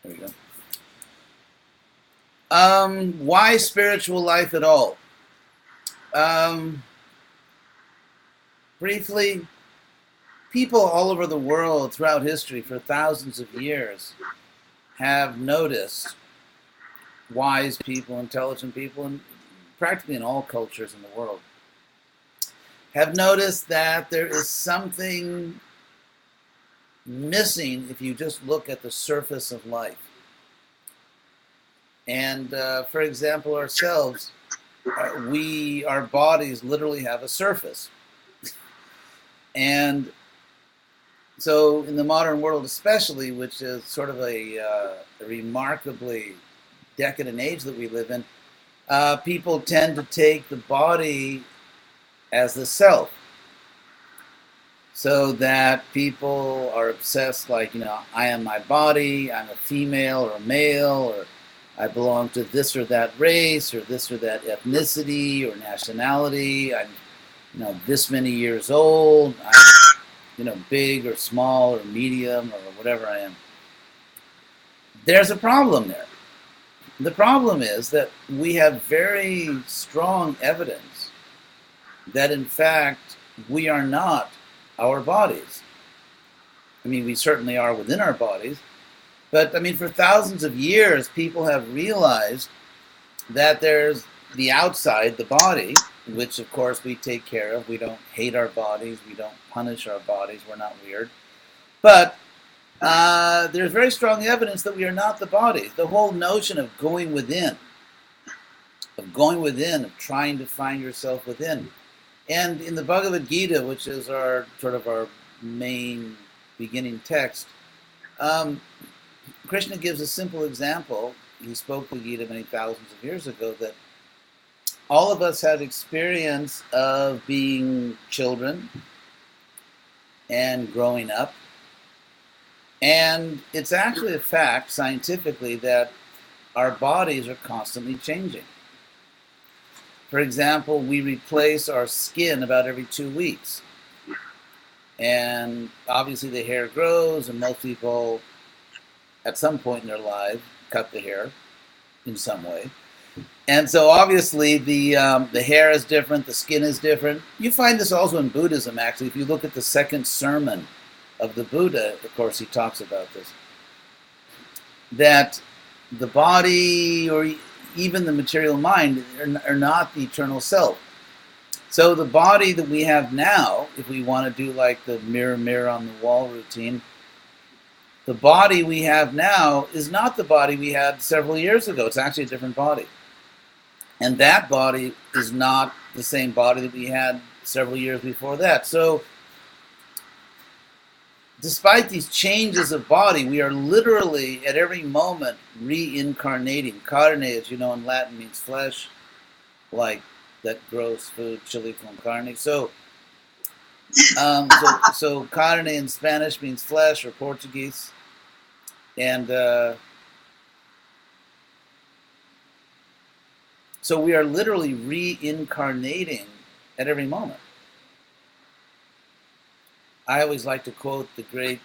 There we go. Why spiritual life at all? Briefly, people all over the world throughout history for thousands of years have noticed, wise people, intelligent people, and practically in all cultures in the world, have noticed that there is something missing if you just look at the surface of life. And for example, ourselves, our bodies literally have a surface. And so in the modern world especially, which is sort of a remarkably decadent age that we live in, people tend to take the body as the self. So that people are obsessed, like, I am my body, I'm a female or a male, or I belong to this or that race, or this or that ethnicity or nationality, I'm, this many years old, I'm, big or small or medium or whatever I am. There's a problem there. The problem is that we have very strong evidence that, in fact, we are not our bodies. I mean, we certainly are within our bodies, but I mean, for thousands of years, people have realized that there's the outside, the body, which of course we take care of. We don't hate our bodies, we don't punish our bodies, we're not weird. But there's very strong evidence that we are not the bodies. The whole notion of going within, of trying to find yourself within. And in the Bhagavad Gita, which is our main beginning text, Krishna gives a simple example. He spoke the Gita many thousands of years ago, that all of us have experience of being children and growing up. And it's actually a fact, scientifically, that our bodies are constantly changing. For example, we replace our skin about every 2 weeks. And obviously the hair grows, and most people, at some point in their life, cut the hair in some way. And so obviously the hair is different, the skin is different. You find this also in Buddhism, actually. If you look at the second sermon of the Buddha, of course, he talks about this. That the body, or even the material mind, are not the eternal self. So the body that we have now, if we want to do like the mirror, mirror on the wall routine, the body we have now is not the body we had several years ago. It's actually a different body. And that body is not the same body that we had several years before that. So despite these changes of body, we are literally at every moment reincarnating. Carne, as you know, in Latin means flesh, like that gross food, chili con carne. So carne in Spanish means flesh, or Portuguese. And so we are literally reincarnating at every moment. I always like to quote the great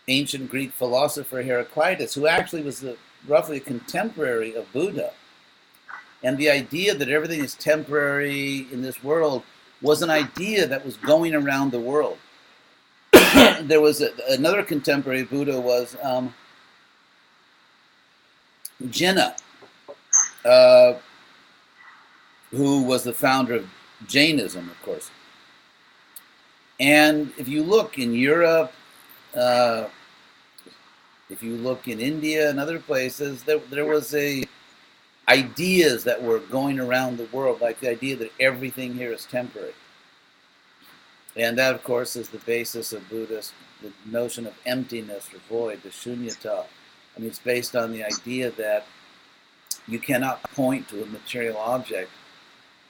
ancient Greek philosopher Heraclitus, who actually was roughly a contemporary of Buddha. And the idea that everything is temporary in this world was an idea that was going around the world. There was another contemporary Buddha was Jinnah, who was the founder of Jainism, of course. And if you look in Europe, if you look in India and other places, there was ideas that were going around the world, like the idea that everything here is temporary. And that, of course, is the basis of Buddhist, the notion of emptiness or void, the shunyata. I mean, it's based on the idea that you cannot point to a material object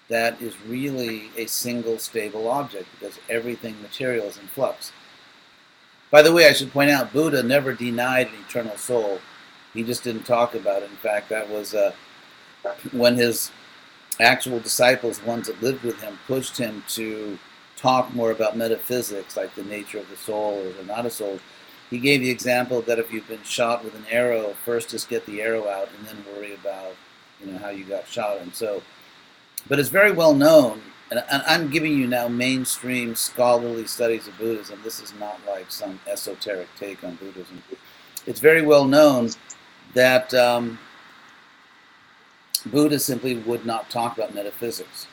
that is really a single stable object, because everything material is in flux. By the way, I should point out, Buddha never denied an eternal soul. He just didn't talk about it. In fact, that was when his actual disciples, the ones that lived with him, pushed him to talk more about metaphysics, like the nature of the soul or not a soul. he gave the example that if you've been shot with an arrow, first just get the arrow out and then worry about, how you got shot. And so, but it's very well known, and I'm giving you now mainstream scholarly studies of Buddhism. This is not like some esoteric take on Buddhism. It's very well known that Buddha simply would not talk about metaphysics.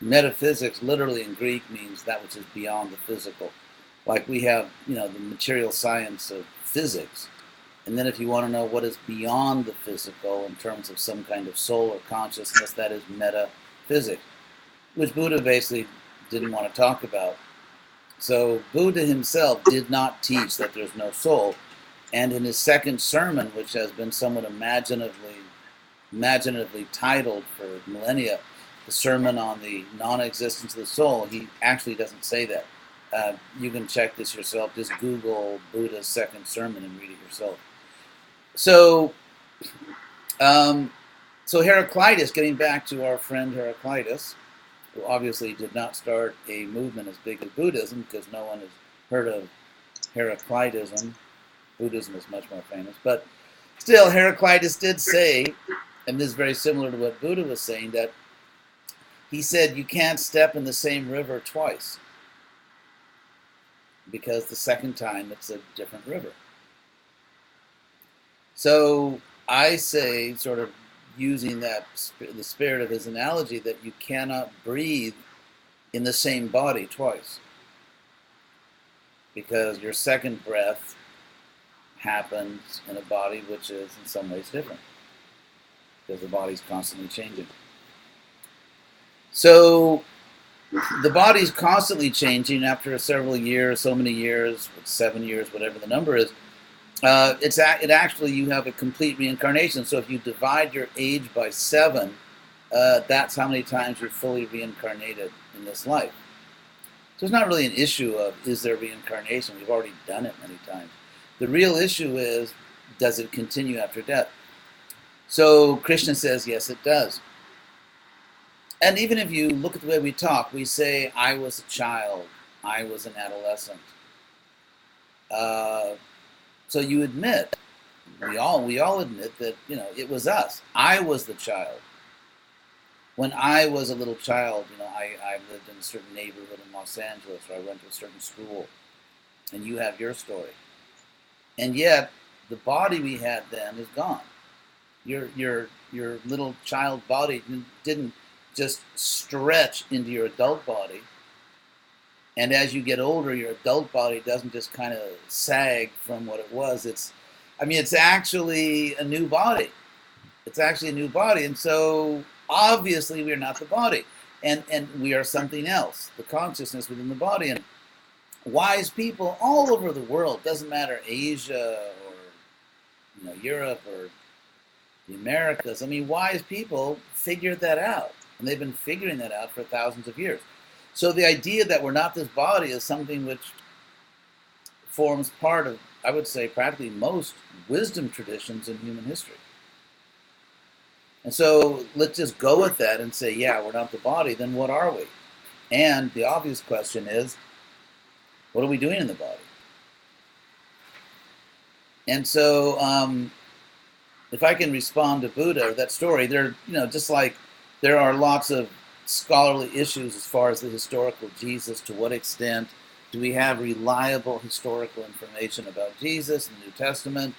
Metaphysics, literally in Greek, means that which is beyond the physical. Like we have, the material science of physics. And then if you want to know what is beyond the physical in terms of some kind of soul or consciousness, that is metaphysics, which Buddha basically didn't want to talk about. So Buddha himself did not teach that there's no soul. And in his second sermon, which has been somewhat imaginatively titled for millennia, the Sermon on the Non-Existence of the Soul, he actually doesn't say that. You can check this yourself. Just Google Buddha's second sermon and read it yourself. So Heraclitus, getting back to our friend Heraclitus, who obviously did not start a movement as big as Buddhism, because no one has heard of Heraclitism. Buddhism is much more famous. But still, Heraclitus did say, and this is very similar to what Buddha was saying, that he said you can't step in the same river twice, because the second time it's a different river. So I say, sort of using the spirit of his analogy, that you cannot breathe in the same body twice, because your second breath happens in a body which is in some ways different, because the body's constantly changing. So the body's constantly changing after several years, so many years, 7 years, whatever the number is. It actually, you have a complete reincarnation. So if you divide your age by 7, that's how many times you're fully reincarnated in this life. So it's not really an issue of, is there reincarnation? We've already done it many times. The real issue is, does it continue after death? So Krishna says, yes, it does. And even if you look at the way we talk, we say, I was a child, I was an adolescent. So you admit, we all admit that, it was us. I was the child. When I was a little child, I lived in a certain neighborhood in Los Angeles, or I went to a certain school, and you have your story. And yet, the body we had then is gone. Your little child body didn't just stretch into your adult body. And as you get older, your adult body doesn't just kind of sag from what it was. It's actually a new body. It's actually a new body. And so obviously we're not the body. And we are something else, the consciousness within the body. And wise people all over the world, doesn't matter Asia or Europe or the Americas, wise people figured that out. And they've been figuring that out for thousands of years. So the idea that we're not this body is something which forms part of, I would say, practically most wisdom traditions in human history. And so let's just go with that and say, yeah, we're not the body, then what are we? And the obvious question is, what are we doing in the body? And so if I can respond to Buddha, that story, just like there are lots of scholarly issues as far as the historical Jesus. To what extent do we have reliable historical information about Jesus in the New Testament?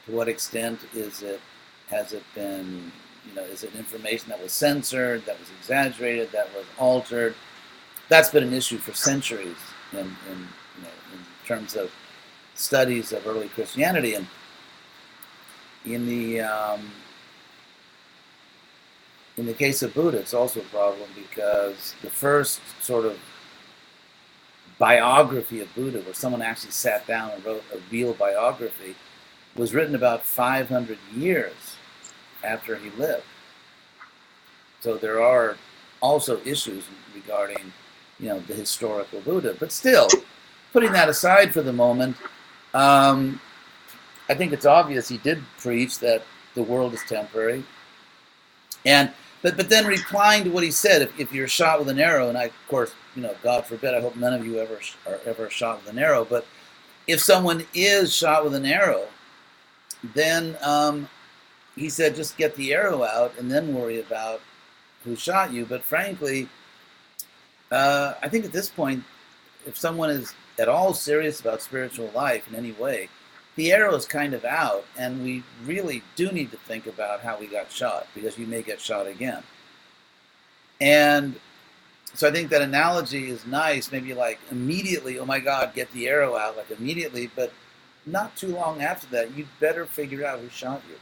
To what extent has it been, is it information that was censored, that was exaggerated, that was altered? That's been an issue for centuries in terms of studies of early Christianity. And in the case of Buddha, it's also a problem because the first sort of biography of Buddha, where someone actually sat down and wrote a real biography, was written about 500 years after he lived. So there are also issues regarding, the historical Buddha. But still, putting that aside for the moment, I think it's obvious he did preach that the world is temporary. But then replying to what he said, if you're shot with an arrow, and I, of course, God forbid, I hope none of you are ever shot with an arrow, but if someone is shot with an arrow, then he said just get the arrow out and then worry about who shot you. But frankly, I think at this point, if someone is at all serious about spiritual life in any way, the arrow is kind of out, and we really do need to think about how we got shot, because you may get shot again. And so I think that analogy is nice, maybe like immediately, oh my God, get the arrow out, like immediately, but not too long after that, you'd better figure out who shot you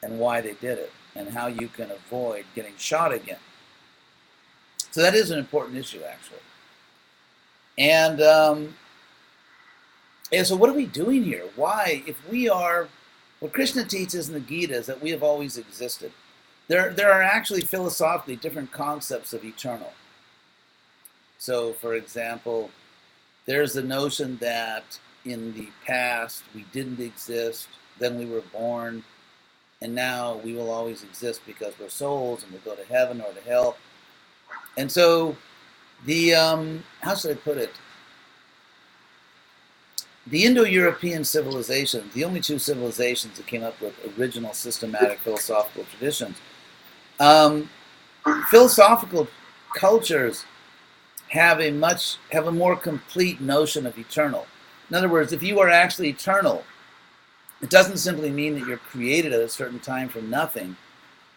and why they did it and how you can avoid getting shot again. So that is an important issue, actually. And so what are we doing here? Why, if we are, what Krishna teaches in the Gita is that we have always existed. There are actually philosophically different concepts of eternal. So, for example, there's the notion that in the past we didn't exist, then we were born, and now we will always exist because we're souls and we'll go to heaven or to hell. And so the, how should I put it? The Indo-European civilizations, the only two civilizations that came up with original systematic philosophical traditions, philosophical cultures have a more complete notion of eternal. In other words, if you are actually eternal, it doesn't simply mean that you're created at a certain time from nothing,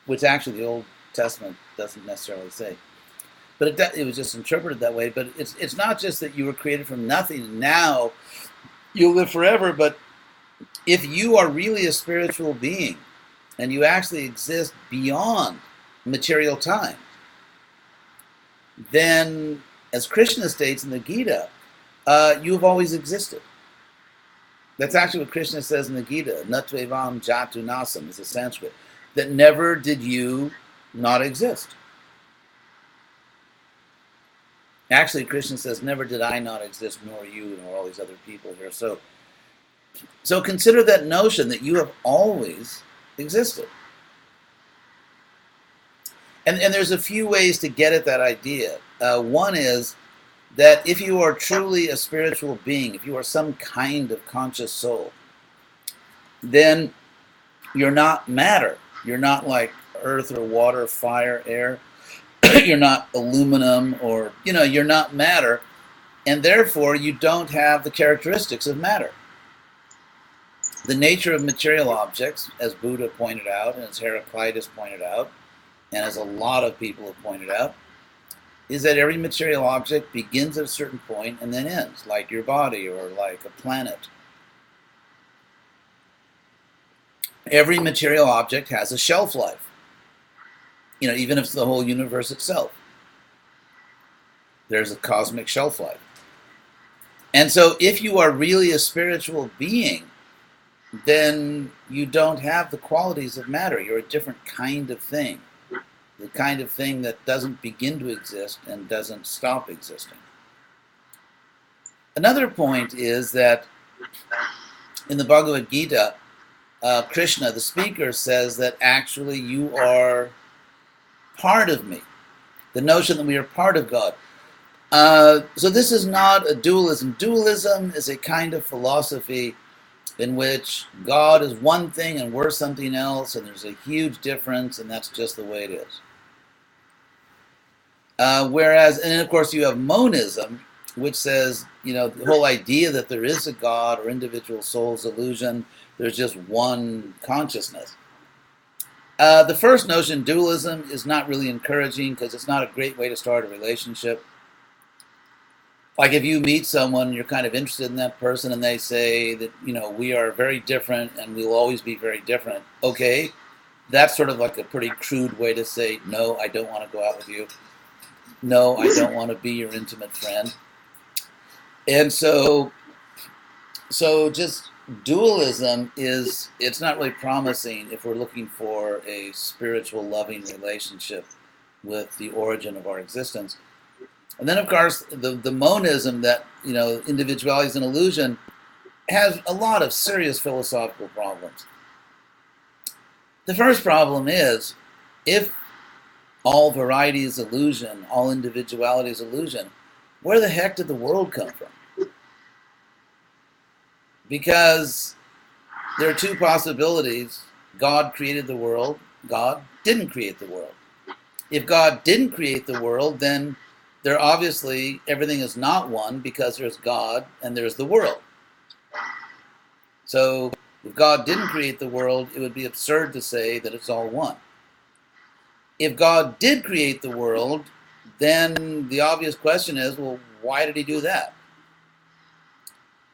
which actually the Old Testament doesn't necessarily say. But it was just interpreted that way. But it's not just that you were created from nothing and now you'll live forever, but if you are really a spiritual being and you actually exist beyond material time, then, as Krishna states in the Gita, you have always existed. That's actually what Krishna says in the Gita, Natvevam Jatu Nasam is the Sanskrit, that never did you not exist. Actually, Krishna says, never did I not exist, nor you, nor all these other people here. So consider that notion that you have always existed. And there's a few ways to get at that idea. One is that if you are truly a spiritual being, if you are some kind of conscious soul, then you're not matter. You're not like earth or water, fire, air. You're not aluminum, or, you're not matter. And therefore, you don't have the characteristics of matter. The nature of material objects, as Buddha pointed out, and as Heraclitus pointed out, and as a lot of people have pointed out, is that every material object begins at a certain point and then ends, like your body or like a planet. Every material object has a shelf life, even if it's the whole universe itself. There's a cosmic shelf life. And so if you are really a spiritual being, then you don't have the qualities of matter. You're a different kind of thing. The kind of thing that doesn't begin to exist and doesn't stop existing. Another point is that in the Bhagavad Gita, Krishna, the speaker, says that actually you are part of me. The notion that we are part of God. So this is not a dualism. Dualism is a kind of philosophy in which God is one thing and we're something else, and there's a huge difference, and that's just the way it is. Whereas, and then of course you have monism, which says, the whole idea that there is a God or individual soul's illusion, there's just one consciousness. The first notion, dualism, is not really encouraging because it's not a great way to start a relationship. Like if you meet someone, you're kind of interested in that person, and they say that, we are very different and we'll always be very different. Okay, that's sort of like a pretty crude way to say, no, I don't want to go out with you. No, I don't want to be your intimate friend. And so just dualism it's not really promising if we're looking for a spiritual loving relationship with the origin of our existence. And then, of course, the monism that, individuality is an illusion has a lot of serious philosophical problems. The first problem is, if all variety is illusion, all individuality is illusion, where the heck did the world come from? Because there are two possibilities. God created the world. God didn't create the world. If God didn't create the world, then there obviously everything is not one, because there's God and there's the world. So if God didn't create the world, it would be absurd to say that it's all one. If God did create the world, then the obvious question is, well, why did he do that?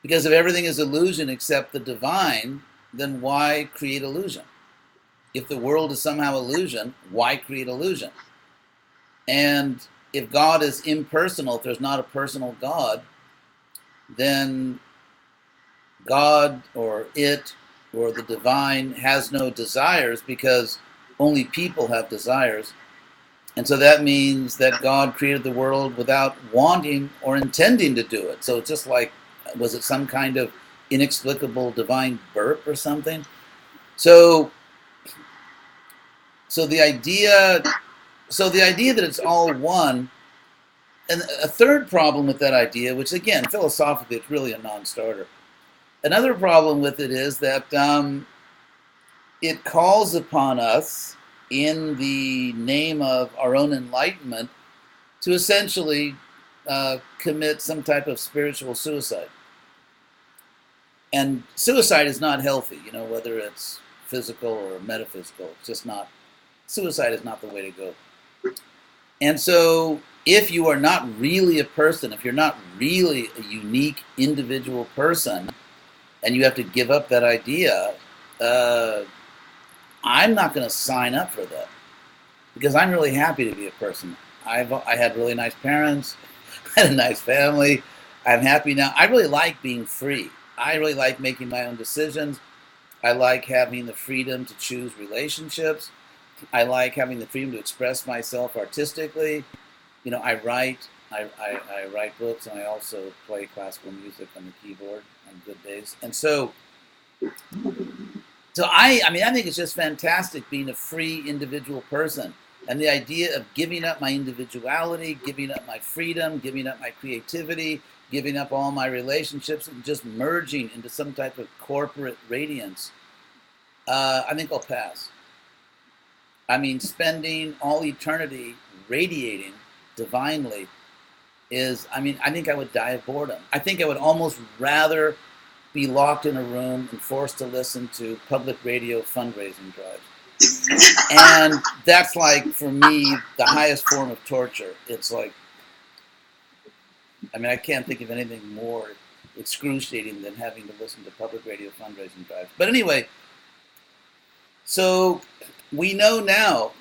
Because if everything is illusion except the divine, then why create illusion? If the world is somehow illusion, why create illusion? And if God is impersonal, if there's not a personal God, then God or it or the divine has no desires, because only people have desires. And so that means that God created the world without wanting or intending to do it. So it's just like, was it some kind of inexplicable divine burp or something? So the idea that it's all one, and a third problem with that idea, which again, philosophically, it's really a non-starter. Another problem with it is that it calls upon us, in the name of our own enlightenment, to essentially commit some type of spiritual suicide. And suicide is not healthy, whether it's physical or metaphysical. It's just not. Suicide is not the way to go. And so if you are not really a person, if you're not really a unique individual person, and you have to give up that idea, I'm not going to sign up for that, because I'm really happy to be a person. I had really nice parents, I had a nice family. I'm happy now. I really like being free. I really like making my own decisions. I like having the freedom to choose relationships. I like having the freedom to express myself artistically. I write. I write books, and I also play classical music on the keyboard on good days. And so I think it's just fantastic being a free individual person. And the idea of giving up my individuality, giving up my freedom, giving up my creativity, giving up all my relationships, and just merging into some type of corporate radiance, I think I'll pass. Spending all eternity radiating divinely I think I would die of boredom. I think I would almost rather be locked in a room and forced to listen to public radio fundraising drives. And that's like, for me, the highest form of torture. It's like, I can't think of anything more excruciating than having to listen to public radio fundraising drives. But anyway, so we know now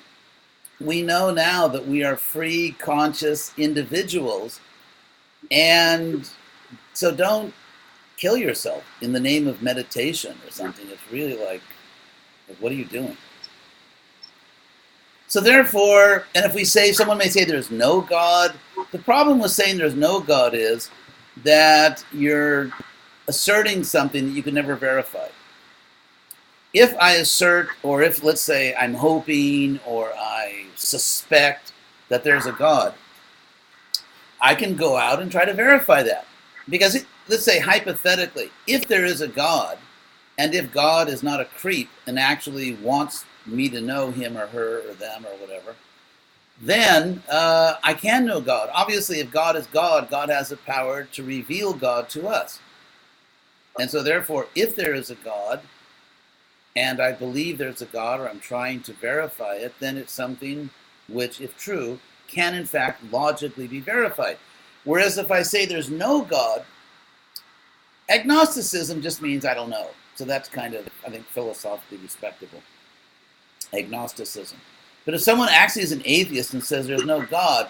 that we are free, conscious individuals. And so don't kill yourself in the name of meditation or something. It's really like what are you doing? So therefore, and if we say, someone may say there's no God, the problem with saying there's no God is that you're asserting something that you can never verify. If I assert, or if, let's say, I'm hoping or I suspect that there's a God, I can go out and try to verify that. Because, let's say, hypothetically, if there is a God, and if God is not a creep and actually wants me to know him or her or them or whatever, then I can know God. Obviously, if God is God, God has the power to reveal God to us. And so therefore, if there is a God, and I believe there's a God, or I'm trying to verify it, then it's something which, if true, can in fact logically be verified. Whereas if I say there's no God, agnosticism just means I don't know. So that's kind of, I think, philosophically respectable. Agnosticism. But if someone actually is an atheist and says there's no God,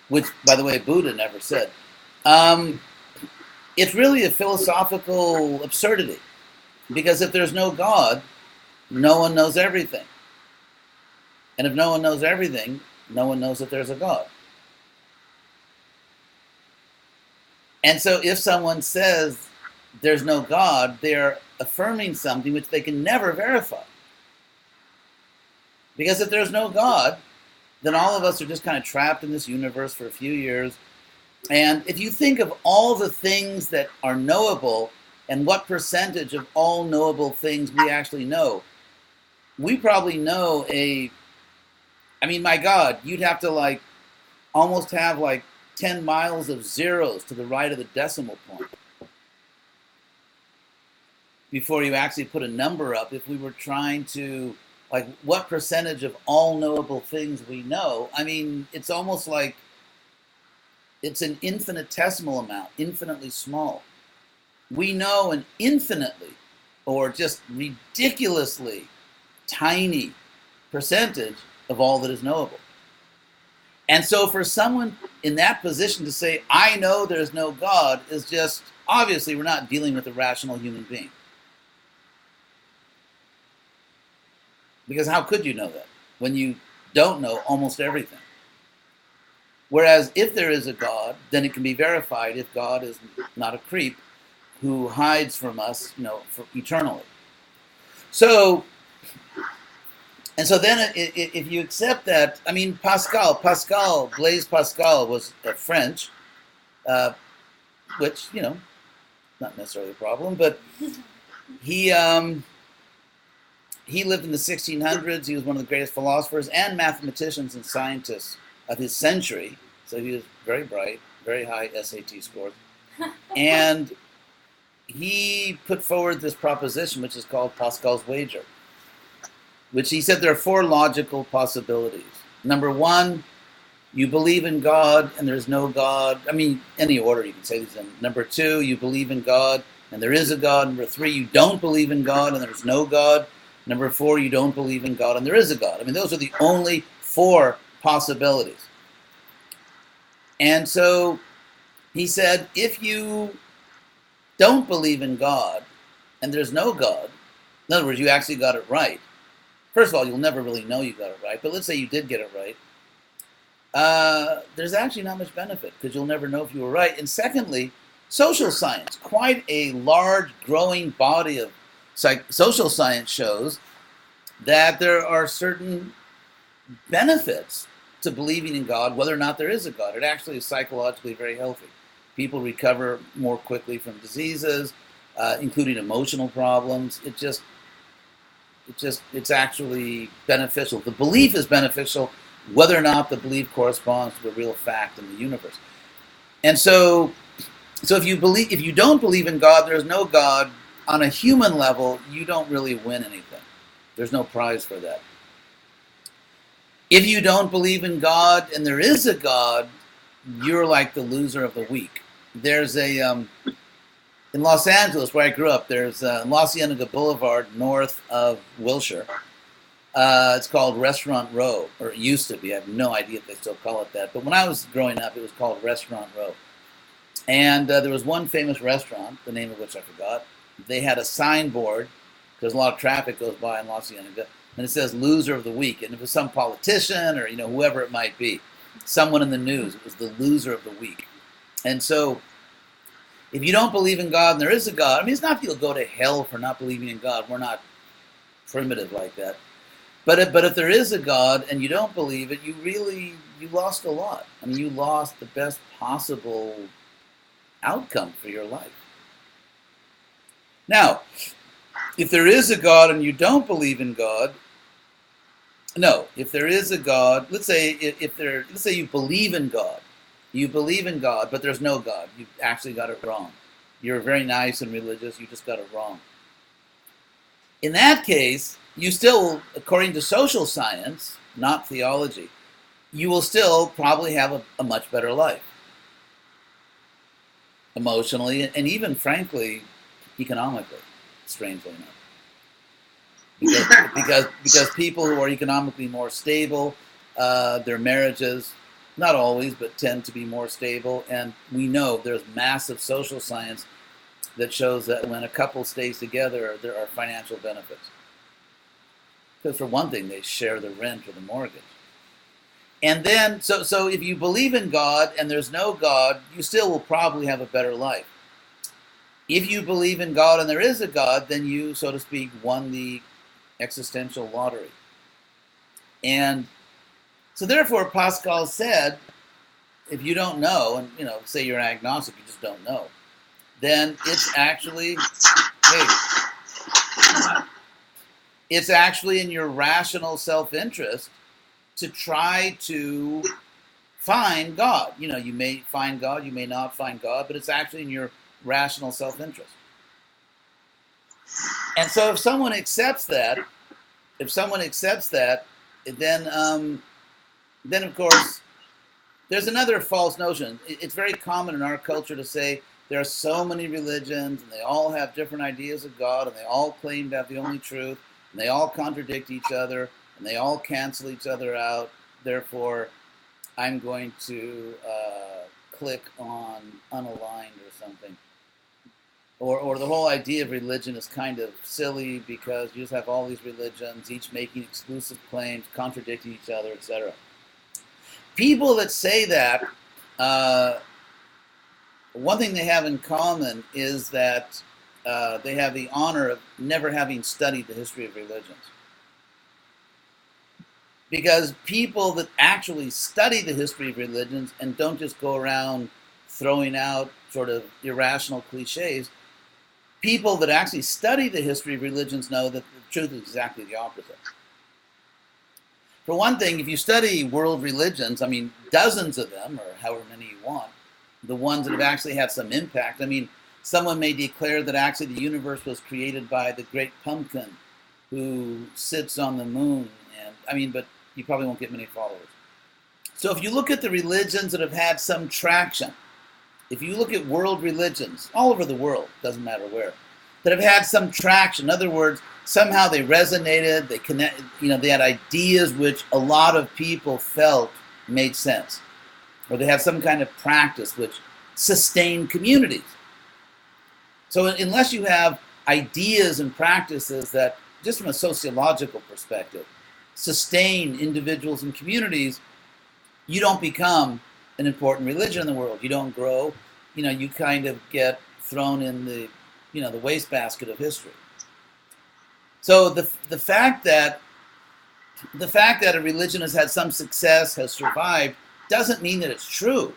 which, by the way, Buddha never said, it's really a philosophical absurdity. Because if there's no God, no one knows everything. And if no one knows everything, no one knows that there's a God. And so if someone says there's no God, they're affirming something which they can never verify. Because if there's no God, then all of us are just kind of trapped in this universe for a few years. And if you think of all the things that are knowable, and what percentage of all knowable things we actually know. We probably know my God, you'd have to like almost have like 10 miles of zeros to the right of the decimal point before you actually put a number up. If we were trying to, like, what percentage of all knowable things we know, I mean, it's almost like it's an infinitesimal amount, infinitely small. We know an infinitely or just ridiculously tiny percentage of all that is knowable. And so for someone in that position to say, I know there's no God, is just, obviously we're not dealing with a rational human being. Because how could you know that when you don't know almost everything? Whereas if there is a God, then it can be verified if God is not a creep who hides from us, for eternally. So, and so then if you accept that, I mean, Blaise Pascal was French, which, not necessarily a problem, but he lived in the 1600s. He was one of the greatest philosophers and mathematicians and scientists of his century. So he was very bright, very high SAT scores. And he put forward this proposition, which is called Pascal's wager, which he said there are 4 logical possibilities. Number 1, you believe in God and there's no God. I mean, any order you can say these in. Number 2, you believe in God and there is a God. Number 3, you don't believe in God and there's no God. Number 4, you don't believe in God and there is a God. I mean, those are the only 4 possibilities. And so he said, if you don't believe in God and there's no God, in other words, you actually got it right. First of all, you'll never really know you got it right, but let's say you did get it right. There's actually not much benefit because you'll never know if you were right. And secondly, social science, quite a large growing body of social science shows that there are certain benefits to believing in God, whether or not there is a God. It actually is psychologically very healthy. People recover more quickly from diseases, including emotional problems. It's actually beneficial. The belief is beneficial, whether or not the belief corresponds to the real fact in the universe. And so if you don't believe in God, there's no God. On a human level, you don't really win anything. There's no prize for that. If you don't believe in God and there is a God, you're like the loser of the week. There's in Los Angeles, where I grew up, there's La Cienega Boulevard, north of Wilshire. It's called Restaurant Row, or it used to be. I have no idea if they still call it that. But when I was growing up, it was called Restaurant Row. And there was one famous restaurant, the name of which I forgot. They had a signboard, because a lot of traffic goes by in La Cienega, and it says loser of the week. And it was some politician or whoever it might be, someone in the news. It was the loser of the week. And so if you don't believe in God and there is a God, I mean, it's not that you'll go to hell for not believing in God. We're not primitive like that. But if there is a God and you don't believe it, you lost a lot. I mean, you lost the best possible outcome for your life. Now, if there is a God and you don't believe in God, if there is a God, let's say you believe in God. You believe in God, but there's no God. You actually got it wrong. You're very nice and religious. You just got it wrong. In that case, you still, according to social science, not theology, you will still probably have a much better life. Emotionally, and even, frankly, economically, strangely enough. Because people who are economically more stable, their marriages, not always, but tend to be more stable. And we know there's massive social science that shows that when a couple stays together, there are financial benefits. Because for one thing, they share the rent or the mortgage. And then, so if you believe in God and there's no God, you still will probably have a better life. If you believe in God and there is a God, then you, so to speak, won the existential lottery. And so therefore, Pascal said, if you don't know, and say you're agnostic, you just don't know, then it's actually in your rational self-interest to try to find God. You know, you may find God, you may not find God, but it's actually in your rational self-interest. And so if someone accepts that, then of course, there's another false notion. It's very common in our culture to say there are so many religions and they all have different ideas of God and they all claim to have the only truth and they all contradict each other and they all cancel each other out. Therefore, I'm going to click on unaligned or something. Or the whole idea of religion is kind of silly because you just have all these religions, each making exclusive claims, contradicting each other, etc. People that say that, one thing they have in common is that they have the honor of never having studied the history of religions. Because people that actually study the history of religions and don't just go around throwing out sort of irrational cliches, people that actually study the history of religions know that the truth is exactly the opposite. For one thing, if you study world religions, I mean, dozens of them, or however many you want, the ones that have actually had some impact, I mean, someone may declare that actually the universe was created by the great pumpkin who sits on the moon, and I mean, but you probably won't get many followers. So if you look at the religions that have had some traction, if you look at world religions, all over the world, doesn't matter where, that have had some traction, in other words, somehow they resonated, they connect, they had ideas which a lot of people felt made sense, or they have some kind of practice which sustained communities. So unless you have ideas and practices that, just from a sociological perspective, sustain individuals and communities, you don't become an important religion in the world. You don't grow. You kind of get thrown in the wastebasket of history. So the fact that a religion has had some success, has survived, doesn't mean that it's true.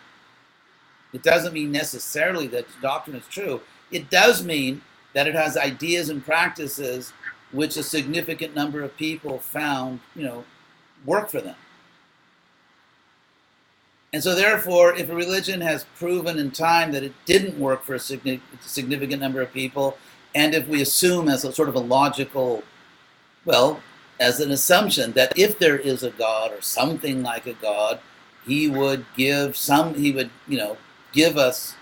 It doesn't mean necessarily that its doctrine is true. It does mean that it has ideas and practices which a significant number of people found, work for them. And so therefore, if a religion has proven in time that it didn't work for a significant number of people, and if we assume as a sort of a logical, as an assumption that if there is a God or something like a God, he would give us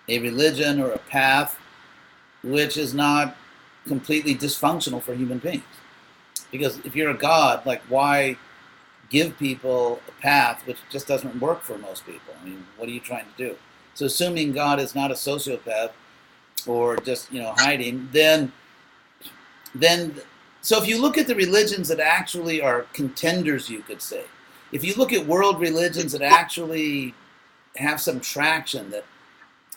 a religion or a path which is not completely dysfunctional for human beings. Because if you're a God, why give people a path which just doesn't work for most people? I mean, what are you trying to do? So assuming God is not a sociopath or just, hiding, then so if you look at the religions that actually are contenders, you could say, if you look at world religions that actually have some traction,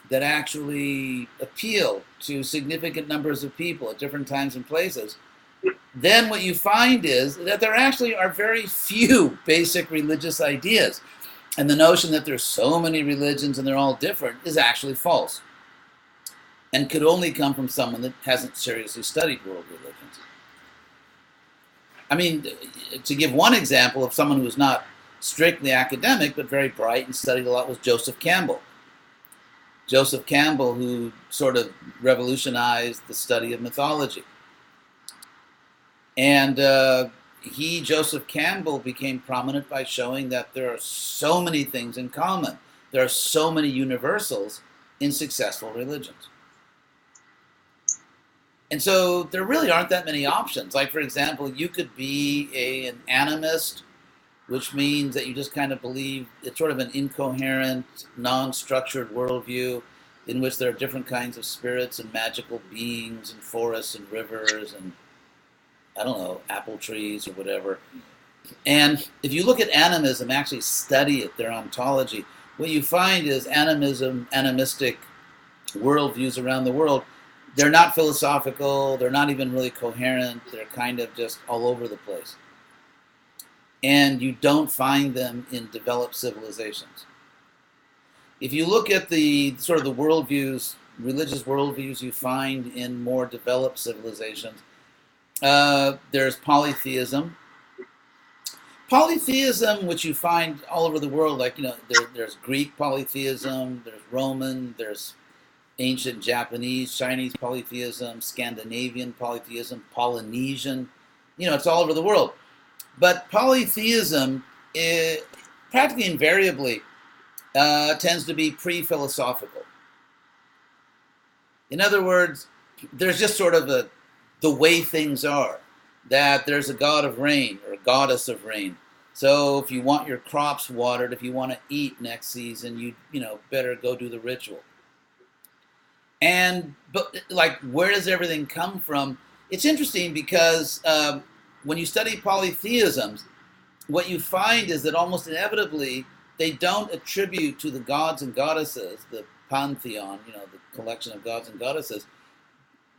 that actually appeal to significant numbers of people at different times and places, then what you find is that there actually are very few basic religious ideas. And the notion that there's so many religions and they're all different is actually false, and could only come from someone that hasn't seriously studied world religions. I mean, to give one example of someone who was not strictly academic, but very bright and studied a lot, was Joseph Campbell. Joseph Campbell, who sort of revolutionized the study of mythology. And Joseph Campbell, became prominent by showing that there are so many things in common. There are so many universals in successful religions. And so there really aren't that many options. Like, for example, you could be an animist, which means that you just kind of believe it's sort of an incoherent, non-structured worldview in which there are different kinds of spirits and magical beings and forests and rivers and, I don't know, apple trees or whatever. And if you look at animism, actually study it, their ontology, what you find is animistic worldviews around the world, they're not philosophical, they're not even really coherent, they're kind of just all over the place. And you don't find them in developed civilizations. If you look at the sort of the worldviews religious worldviews you find in more developed civilizations. There's polytheism. Polytheism, which you find all over the world, like, there's Greek polytheism, there's Roman, there's ancient Japanese, Chinese polytheism, Scandinavian polytheism, Polynesian. It's all over the world. But polytheism, practically invariably, tends to be pre-philosophical. In other words, there's just sort of the way things are, that there's a god of rain or a goddess of rain. So if you want your crops watered, if you want to eat next season, you better go do the ritual. But like, where does everything come from? It's interesting because when you study polytheisms, what you find is that almost inevitably they don't attribute to the gods and goddesses, the pantheon, the collection of gods and goddesses.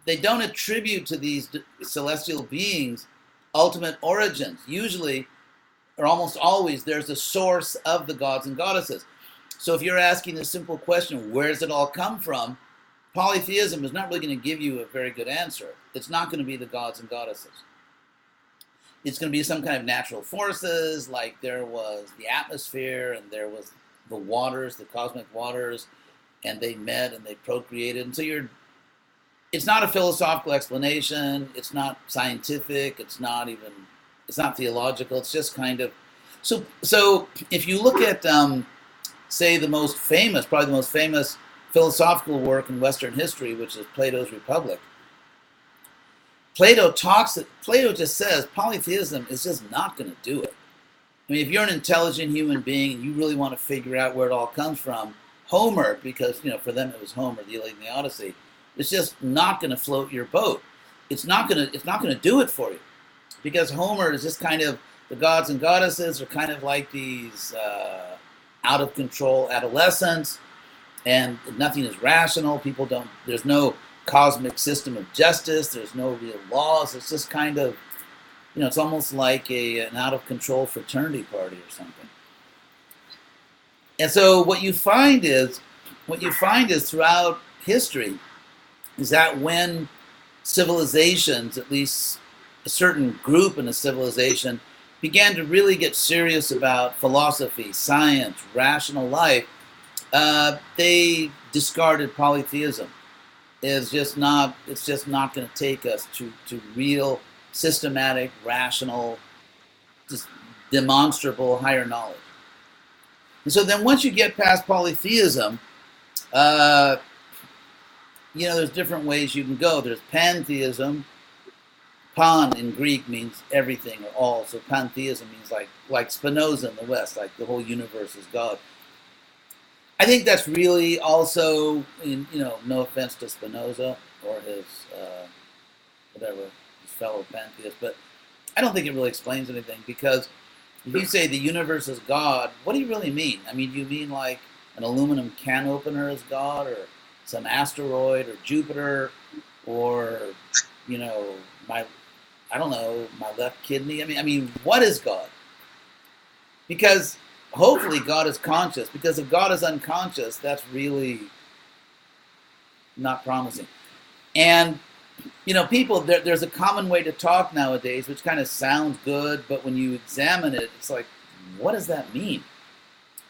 They don't attribute to these celestial beings ultimate origins. Usually, or almost always, there's a source of the gods and goddesses. So if you're asking a simple question, where does it all come from? Polytheism is not really going to give you a very good answer. It's not going to be the gods and goddesses. It's going to be some kind of natural forces, like there was the atmosphere and there was the waters, the cosmic waters, and they met and they procreated. And so it's not a philosophical explanation. It's not scientific. It's not theological. It's just kind of, so if you look at, say, probably the most famous philosophical work in Western history, which is Plato's Republic, Plato just says polytheism is just not going to do it. I mean, if you're an intelligent human being and you really want to figure out where it all comes from, Homer, because for them it was Homer, the Iliad and the Odyssey, it's just not going to float your boat. It's not going to do it for you, because Homer is just kind of, the gods and goddesses are kind of like these out of control adolescents, and nothing is rational. There's no cosmic system of justice. There's no real laws. It's just kind of, it's almost like an out of control fraternity party or something. And so what you find is throughout history is that when civilizations, at least a certain group in a civilization, began to really get serious about philosophy, science, rational life, they discarded polytheism. It's just not going to take us to real, systematic, rational, just demonstrable higher knowledge. And so then once you get past polytheism, there's different ways you can go. There's pantheism. Pan in Greek means everything or all. So pantheism means like Spinoza in the West, like the whole universe is God. I think that's really also, no offense to Spinoza or his fellow pantheists, but I don't think it really explains anything, because if you say the universe is God, what do you really mean? I mean, do you mean like an aluminum can opener is God, or some asteroid, or Jupiter, or my left kidney? I mean, what is God? Because hopefully God is conscious, because if God is unconscious, that's really not promising. And people, there's a common way to talk nowadays, which kind of sounds good, but when you examine it, it's like, what does that mean?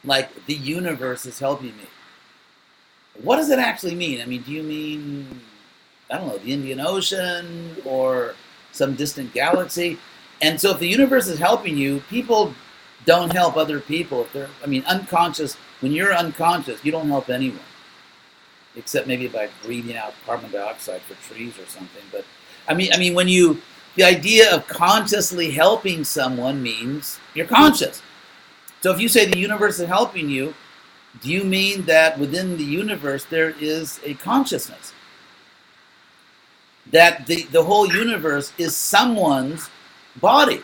Like, the universe is helping me. What does it actually mean? I mean, do you mean, I don't know, the Indian Ocean or some distant galaxy? And so if the universe is helping you, people don't help other people. If they're, unconscious, when you're unconscious, you don't help anyone. Except maybe by breathing out carbon dioxide for trees or something. But the idea of consciously helping someone means you're conscious. So if you say the universe is helping you, do you mean that within the universe there is a consciousness? That the whole universe is someone's body?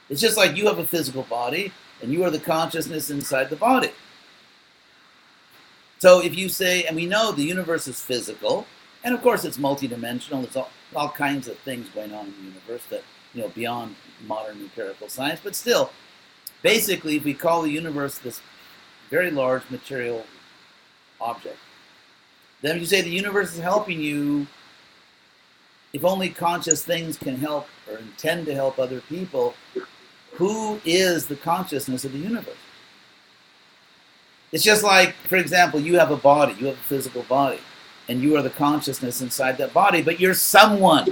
It's just like you have a physical body and you are the consciousness inside the body. So if you say, and we know the universe is physical, and of course it's multidimensional, there's all kinds of things going on in the universe that, beyond modern empirical science, but still, basically, if we call the universe this very large material object, Then if you say the universe is helping you, if only conscious things can help or intend to help other people, who is the consciousness of the universe? It's just like, for example, you have a body, you have a physical body, and you are the consciousness inside that body, but you're someone.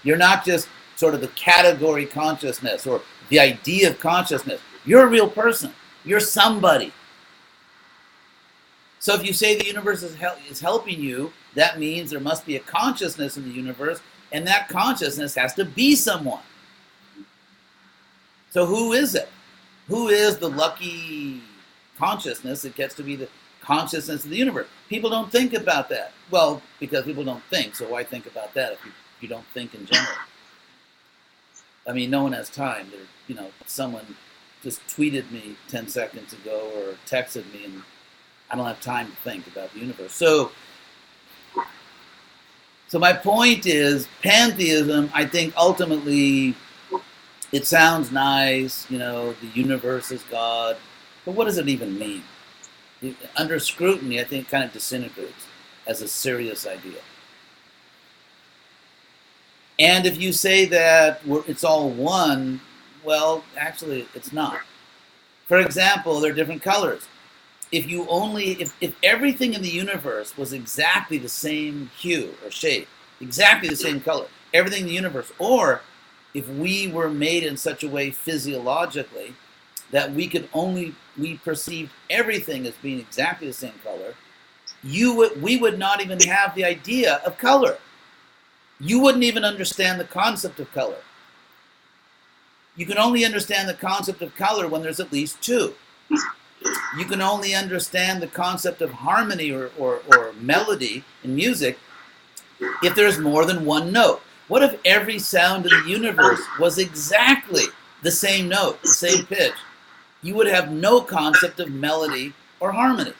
You're not just sort of the category consciousness or the idea of consciousness. You're a real person. You're somebody. So if you say the universe is helping you, that means there must be a consciousness in the universe, and that consciousness has to be someone. So who is it? Who is the lucky consciousness that gets to be the consciousness of the universe? People don't think about that. Well, because people don't think, so why think about that if you don't think in general? I mean, no one has time. Someone just tweeted me 10 seconds ago or texted me, and I don't have time to think about the universe. So my point is, pantheism, I think ultimately, it sounds nice, the universe is God, but what does it even mean? Under scrutiny, I think it kind of disintegrates as a serious idea. And if you say that it's all one, well, actually, it's not. For example, there are different colors. If everything in the universe was exactly the same hue or shade, exactly the same color, everything in the universe, or if we were made in such a way physiologically that we perceived everything as being exactly the same color, we would not even have the idea of color. You wouldn't even understand the concept of color. You can only understand the concept of color when there's at least two. You can only understand the concept of harmony or melody in music if there's more than one note. What if every sound in the universe was exactly the same note, the same pitch? You would have no concept of melody or harmony.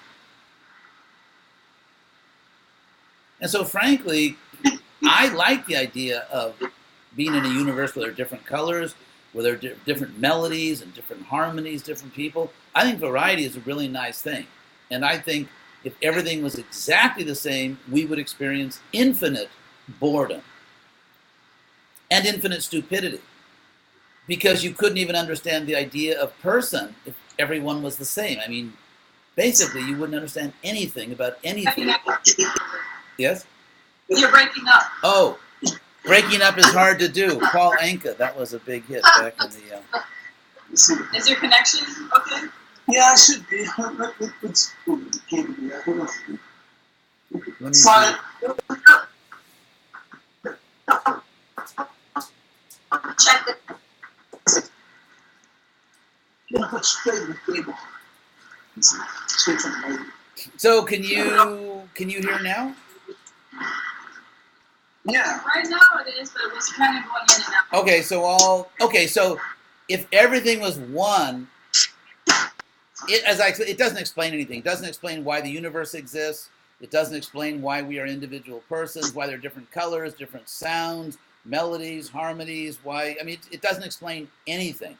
And so frankly, I like the idea of being in a universe where there are different colors, where there are different melodies and different harmonies, different people. I think variety is a really nice thing. And I think if everything was exactly the same, we would experience infinite boredom and infinite stupidity. Because you couldn't even understand the idea of person if everyone was the same. I mean, basically, you wouldn't understand anything about anything. Yes? You're breaking up. Oh, breaking up is hard to do. Paul Anka, that was a big hit back in the... Is your connection okay? Yeah, it should be. Let's Let me see. Check it. So can you hear now? Yeah. Right now it is, but it was kind of going in and out. Okay, so if everything was one, it doesn't explain anything. It doesn't explain why the universe exists. It doesn't explain why we are individual persons, why there are different colors, different sounds, melodies, harmonies, it doesn't explain anything.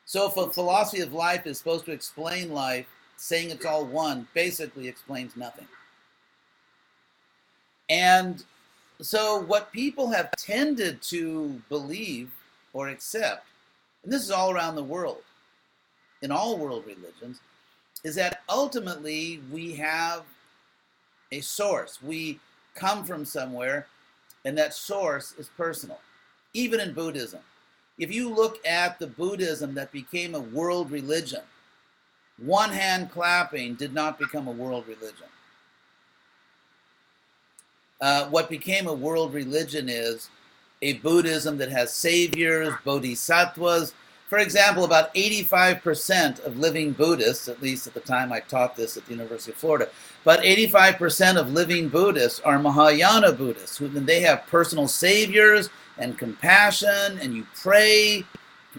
So if a philosophy of life is supposed to explain life, saying it's all one basically explains nothing. And so what people have tended to believe or accept, and this is all around the world, in all world religions, is that ultimately we have a source. We come from somewhere, and that source is personal. Even in Buddhism. If you look at the Buddhism that became a world religion, one hand clapping did not become a world religion. What became a world religion is a Buddhism that has saviors, bodhisattvas. For example, about 85% of living Buddhists, at least at the time I taught this at the University of Florida, but 85% of living Buddhists are Mahayana Buddhists. They have personal saviors and compassion, and you pray.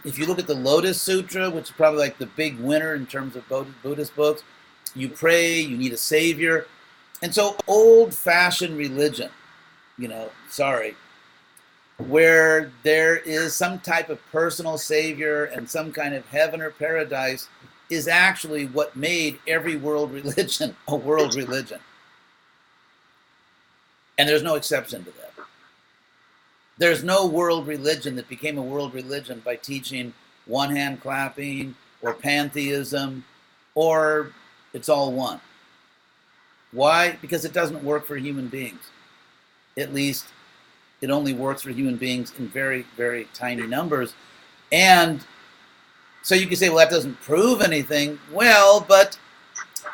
If you look at the Lotus Sutra, which is probably like the big winner in terms of Buddhist books, you pray, you need a savior. And so old-fashioned religion, where there is some type of personal savior and some kind of heaven or paradise is actually what made every world religion a world religion. And there's no exception to that. There's no world religion that became a world religion by teaching one hand clapping or pantheism or it's all one. Why? Because it doesn't work for human beings. At least it only works for human beings in very, very tiny numbers. And so you can say, well, that doesn't prove anything. Well, but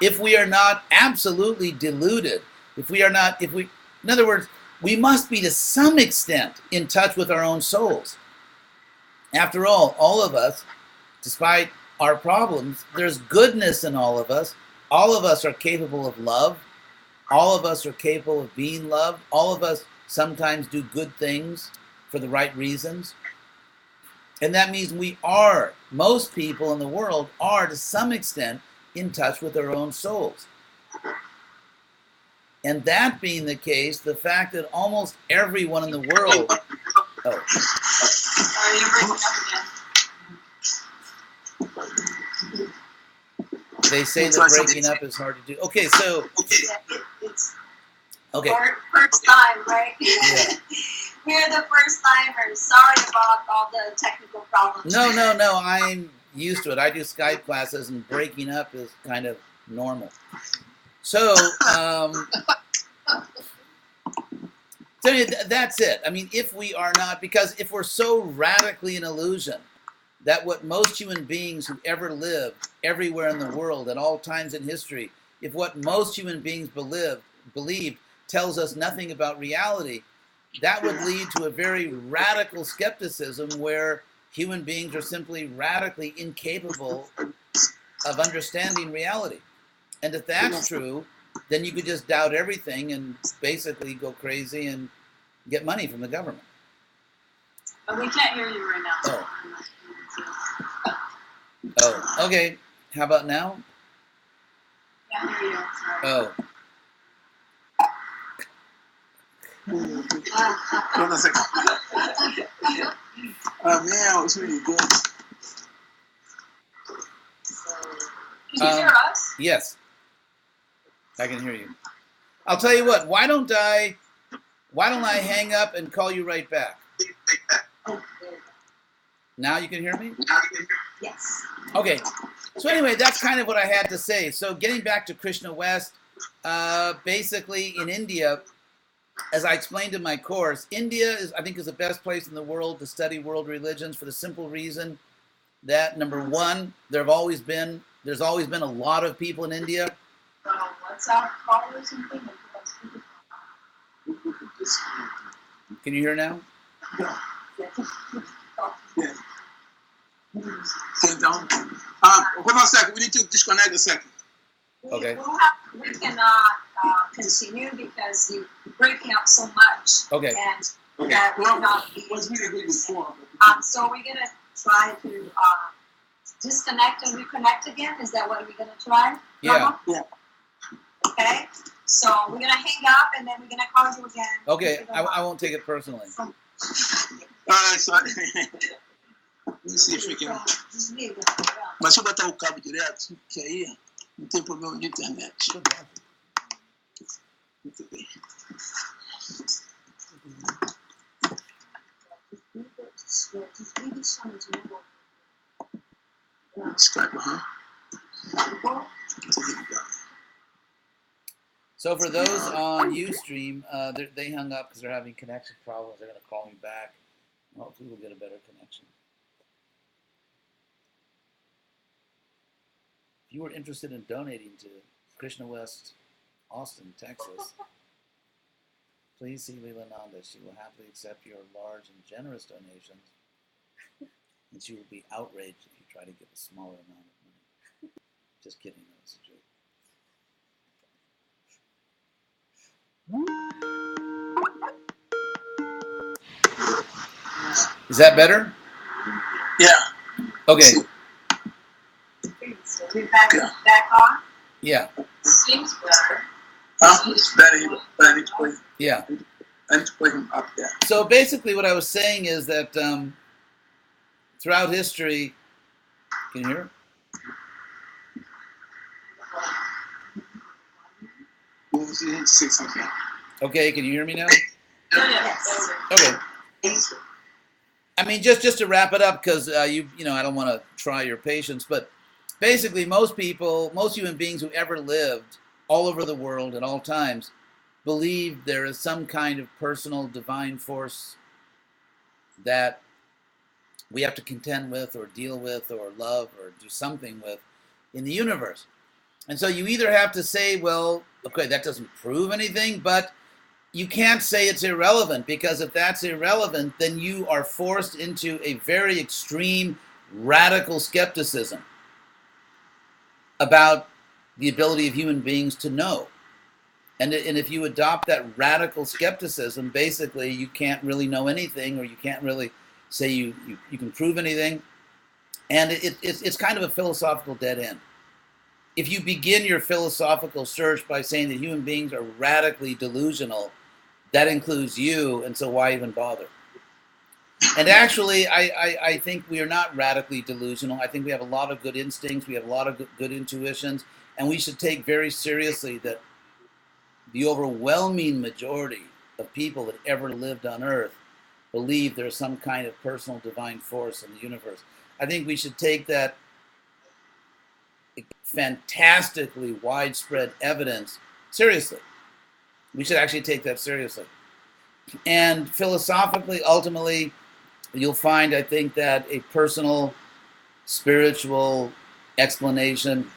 if we are not absolutely deluded, in other words, we must be to some extent in touch with our own souls. After all of us, despite our problems, there's goodness in all of us. All of us are capable of love. All of us are capable of being loved. All of us sometimes do good things for the right reasons. And that means most people in the world are to some extent in touch with their own souls. And that being the case, the fact that almost everyone in the world... Oh. You're breaking up again. They say that breaking up is hard to do. Okay, so... It's okay. First time, right? Yeah. We're the first timers. Sorry about all the technical problems. No, I'm used to it. I do Skype classes, and breaking up is kind of normal. So, that's it. I mean, if we are not, because if we're so radically in illusion that what most human beings who ever lived everywhere in the world at all times in history, if what most human beings believed tells us nothing about reality, that would lead to a very radical skepticism where human beings are simply radically incapable of understanding reality. And if that's true, then you could just doubt everything and basically go crazy and get money from the government. But we can't hear you right now. Oh, okay. How about now? Can't hear you. Sorry. Oh. Hold on a second. Man, it's really good. Can you hear us? Yes. I can hear you. I'll tell you what, why don't I hang up and call you right back? Now you can hear me? Yes. Okay. So anyway, that's kind of what I had to say. So getting back to Krishna West, basically in India, as I explained in my course, India I think is the best place in the world to study world religions for the simple reason that, number one, there's always been a lot of people in India. What's our callers and things? Can you hear now? Yeah. Hold on a second. We need to disconnect a second. Okay. We cannot continue because you're breaking up so much. Okay. And that will not be. Was really good before. So we're gonna try to disconnect and reconnect again. Is that what we're gonna try? Yeah. Yeah. Okay. So we're gonna hang up and then we're gonna call you again. Okay. I won't take it personally. Sorry. Let me see if we can. Mas se eu botar o cabo direto, que aí não tem problema de internet. Muito bem. Skype, So for those on Ustream, they hung up because they're having connection problems. They're going to call me back. Hopefully we'll get a better connection. If you were interested in donating to Krishna West, Austin, Texas, please see Leela Nanda. She will happily accept your large and generous donations, and she will be outraged if you try to give a smaller amount of money. Just kidding, that was a joke. Is that better? Yeah. Okay. We're back on? Yeah. Seems better. It's better. I need to put him. Yeah. I need to put him up there. So basically what I was saying is that throughout history, can you hear? You need to say something. Okay, can you hear me now? Yes. Okay. I mean, just to wrap it up, because you know, I don't want to try your patience, but basically, most people, most human beings who ever lived all over the world at all times, believe there is some kind of personal divine force that we have to contend with, or deal with, or love, or do something with in the universe. And so you either have to say, well, okay, that doesn't prove anything, but you can't say it's irrelevant, because if that's irrelevant, then you are forced into a very extreme, radical skepticism about the ability of human beings to know. And if you adopt that radical skepticism, basically you can't really know anything, or you can't really say you can prove anything. And it's kind of a philosophical dead end. If you begin your philosophical search by saying that human beings are radically delusional, that includes you, and so why even bother? And actually, I think we are not radically delusional. I think we have a lot of good instincts, we have a lot of good intuitions, and we should take very seriously that the overwhelming majority of people that ever lived on Earth believe there's some kind of personal divine force in the universe. I think we should take that fantastically widespread evidence seriously. We should actually take that seriously. And philosophically, ultimately, you'll find, I think, that a personal, spiritual explanation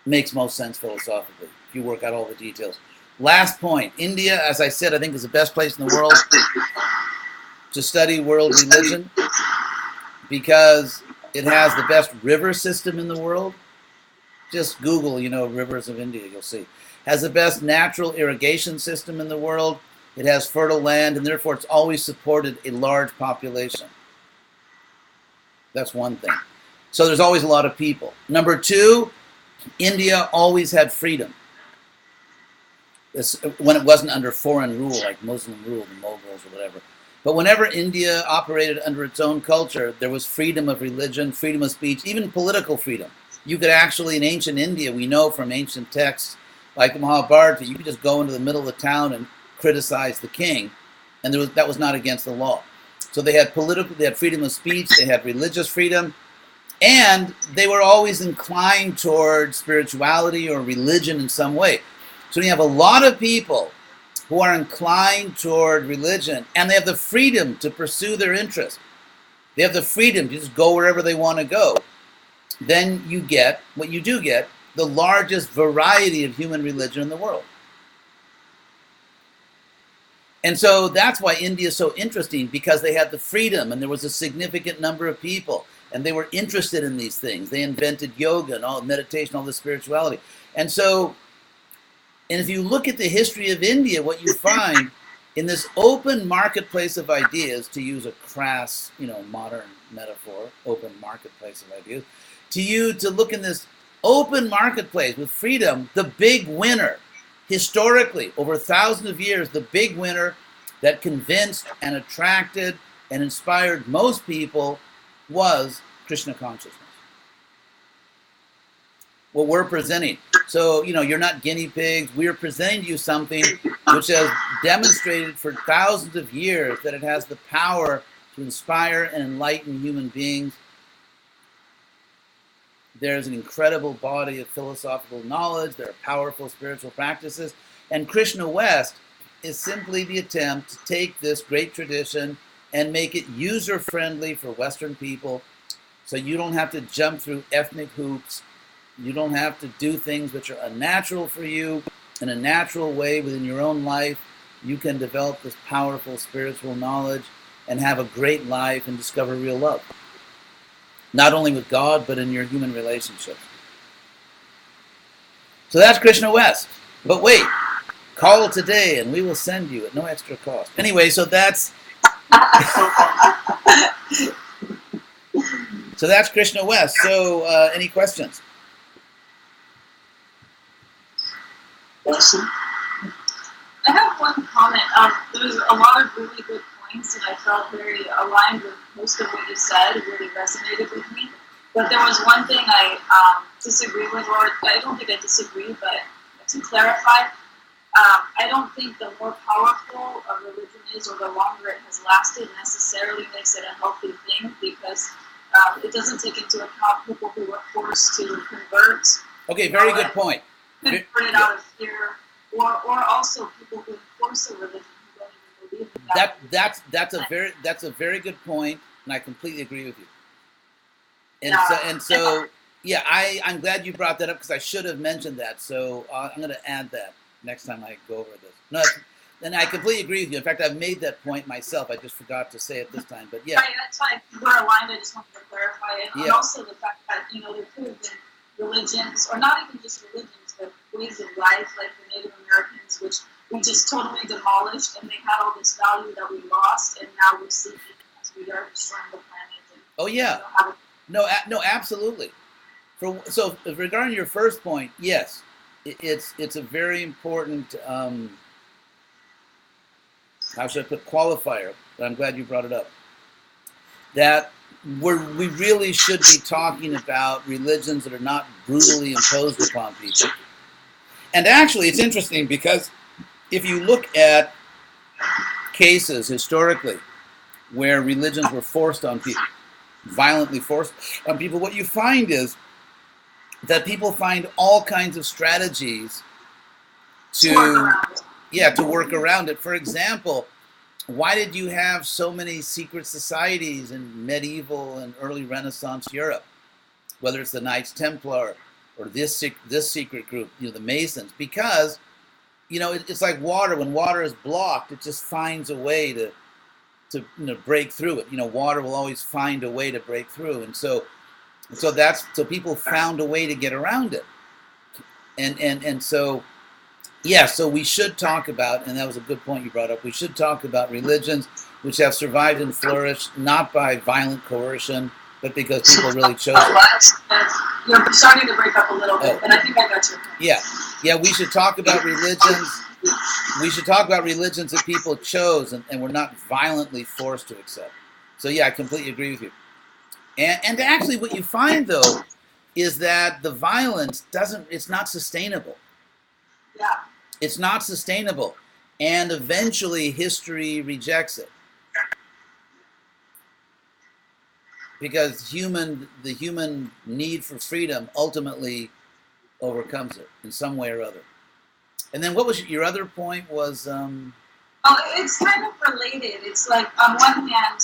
makes most sense philosophically, if you work out all the details. Last point, India, as I said, I think is the best place in the world to study world religion, because it has the best river system in the world. Just Google, rivers of India, you'll see. Has the best natural irrigation system in the world. It has fertile land, and therefore it's always supported a large population. That's one thing. So there's always a lot of people. Number two, India always had freedom. When it wasn't under foreign rule, like Muslim rule, the Mughals or whatever. But whenever India operated under its own culture, there was freedom of religion, freedom of speech, even political freedom. You could actually, in ancient India, we know from ancient texts, like the Mahabharata, you could just go into the middle of the town and criticize the king, and that was not against the law. So they had freedom of speech, they had religious freedom, and they were always inclined toward spirituality or religion in some way. So you have a lot of people who are inclined toward religion, and they have the freedom to pursue their interest. They have the freedom to just go wherever they want to go. Then you get, what you do get, the largest variety of human religion in the world. And so that's why India is so interesting, because they had the freedom, and there was a significant number of people, and they were interested in these things. They invented yoga and all meditation, all the spirituality. And if you look at the history of India, what you find in this open marketplace of ideas, to use a crass, modern metaphor, open marketplace of ideas, to look in this open marketplace with freedom, the big winner, historically, over thousands of years, the big winner that convinced and attracted and inspired most people was Krishna consciousness. What we're presenting. So, you're not guinea pigs. We're presenting you something which has demonstrated for thousands of years that it has the power to inspire and enlighten human beings. There's an incredible body of philosophical knowledge. There are powerful spiritual practices. And Krishna West is simply the attempt to take this great tradition and make it user-friendly for Western people, so you don't have to jump through ethnic hoops. You don't have to do things which are unnatural for you. In a natural way within your own life, you can develop this powerful spiritual knowledge and have a great life and discover real love. Not only with God, but in your human relationships. So that's Krishna West. But wait, call today and we will send you at no extra cost. Anyway, so that's Krishna West. So any questions? Awesome. I have one comment. There's a lot of really good points, and I felt very aligned with most of what you said. It really resonated with me. But there was one thing I disagree with, or I don't think I disagree, but to clarify, I don't think the more powerful a religion is or the longer it has lasted necessarily makes it a healthy thing, because it doesn't take into account people who were forced to convert. Okay, very good point. Converted out of fear, or also people who enforce a religion who don't even believe in that. That's a very good point, and I completely agree with you. Yeah, I'm glad you brought that up, because I should have mentioned that. So I'm going to add that next time I go over this. No, and I completely agree with you. In fact, I've made that point myself. I just forgot to say it this time. But yeah, right, that's fine. We're aligned. I just wanted to clarify it. And also the fact that there could have been religions, or not even just religions, but ways of life, like the Native Americans, which we just totally demolished, and they had all this value that we lost, and now we're seeking as we are destroying the planet. And, oh yeah. No, absolutely. So regarding your first point, yes, it's a very important, how should I put, qualifier, but I'm glad you brought it up, that we really should be talking about religions that are not brutally imposed upon people. And actually, it's interesting, because if you look at cases historically where religions were forced on people, violently forced on people, what you find is that people find all kinds of strategies to work around it. For example, why did you have so many secret societies in medieval and early Renaissance Europe? Whether it's the Knights Templar or this secret group, the Masons, because it's like water. When water is blocked, it just finds a way to break through it. Water will always find a way to break through, and so people found a way to get around it, and so so we should talk about, and that was a good point you brought up, we should talk about religions which have survived and flourished not by violent coercion, but because people really chose it. You're starting to break up a little bit, but I think I got your point. Yeah, we should talk about religions. We should talk about religions that people chose and were not violently forced to accept. So yeah, I completely agree with you. And actually what you find, though, is that the violence it's not sustainable. Yeah. It's not sustainable. And eventually history rejects it. Because the human need for freedom ultimately overcomes it in some way or other. And then what was your other point was... it's kind of related. It's like, on one hand,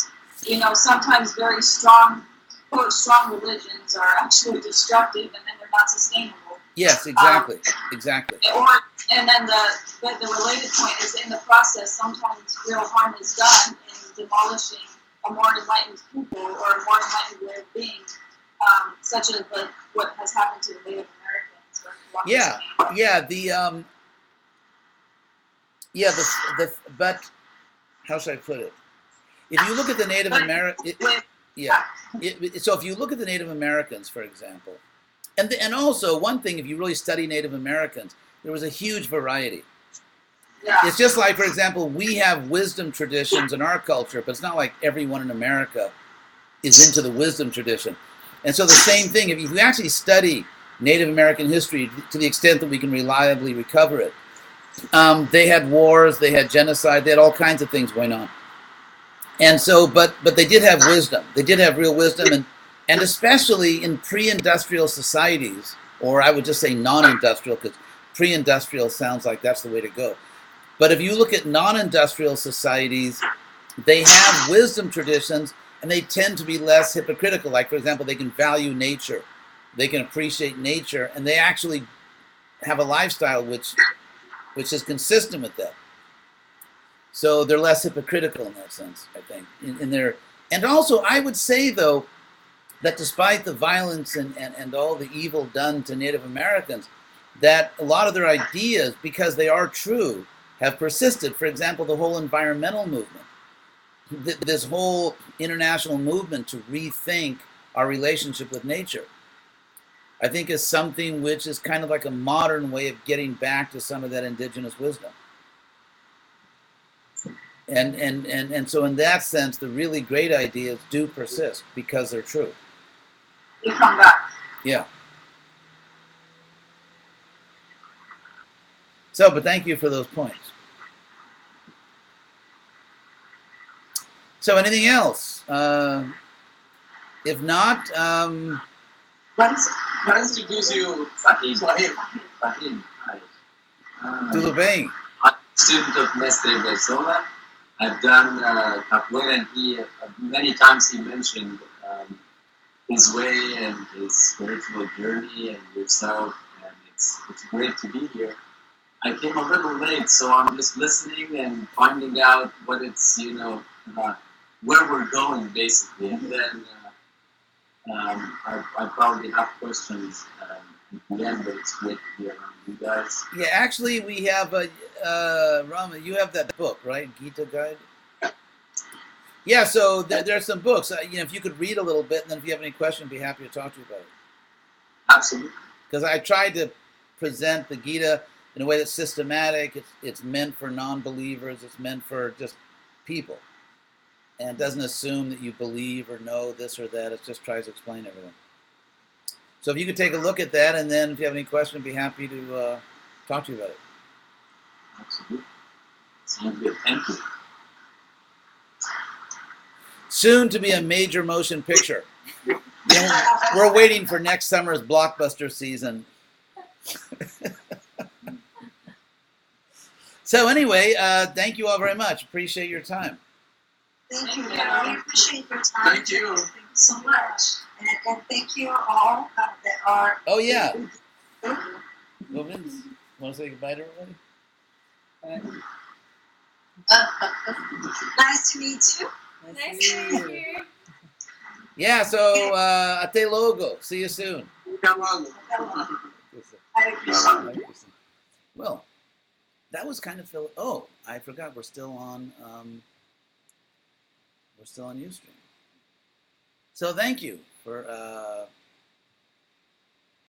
sometimes very strong, quote, strong religions are actually destructive, and then they're not sustainable. Yes, exactly. And then the related point is, in the process, sometimes real harm is done in demolishing a more enlightened people or a more enlightened way of being, such as like what has happened to the Native Americans. But how should I put it? If you look at the Native Americans, so if you look at the Native Americans, for example, and also one thing, if you really study Native Americans, there was a huge variety. Yeah. It's just like, for example, we have wisdom traditions in our culture, but it's not like everyone in America is into the wisdom tradition. And so the same thing, if you actually study Native American history to the extent that we can reliably recover it, they had wars, they had genocide, they had all kinds of things going on. And so, but they did have wisdom. They did have real wisdom, and especially in pre-industrial societies, or I would just say non-industrial, because pre-industrial sounds like that's the way to go. But if you look at non-industrial societies, they have wisdom traditions, and they tend to be less hypocritical. Like, for example, they can value nature, they can appreciate nature, and they actually have a lifestyle which is consistent with that. So they're less hypocritical in that sense, I think. And also, I would say, though, that despite the violence and all the evil done to Native Americans, that a lot of their ideas, because they are true, have persisted. For example, the whole environmental movement, this whole international movement to rethink our relationship with nature, I think is something which is kind of like a modern way of getting back to some of that indigenous wisdom. And so in that sense, the really great ideas do persist because they're true. They come back. Yeah. So, but thank you for those points. So, anything else? If not, introduce you, Fahim. tudo bem. I'm a student of Mestre Bezola. I've done capoeira, and many times he mentioned his way and his spiritual journey and yourself, and it's great to be here. I came a little late, so I'm just listening and finding out what it's, where we're going, basically. And then I probably have questions at the end, but it's great to be around you guys. Yeah, actually, we have Rama, you have that book, right? Gita Guide? Yeah, so there are some books. If you could read a little bit, and then if you have any questions, I'd be happy to talk to you about it. Absolutely. Because I tried to present the Gita in a way that's systematic. It's meant for non-believers. It's meant for just people. And it doesn't assume that you believe or know this or that. It just tries to explain everything. So if you could take a look at that, and then if you have any questions, I'd be happy to talk to you about it. Absolutely. Sounds good. Thank you. Soon to be a major motion picture. We're waiting for next summer's blockbuster season. So anyway, thank you all very much. Appreciate your time. Thank you. We appreciate your time. Thank you. Thank you so much. And thank you all that are... Oh, yeah. Well, Vince, want to say goodbye to everybody? Nice to meet you. Nice to meet you. Yeah, so ate logo. See you soon. Well, that was kind of oh, I forgot we're still on Ustream. So thank you for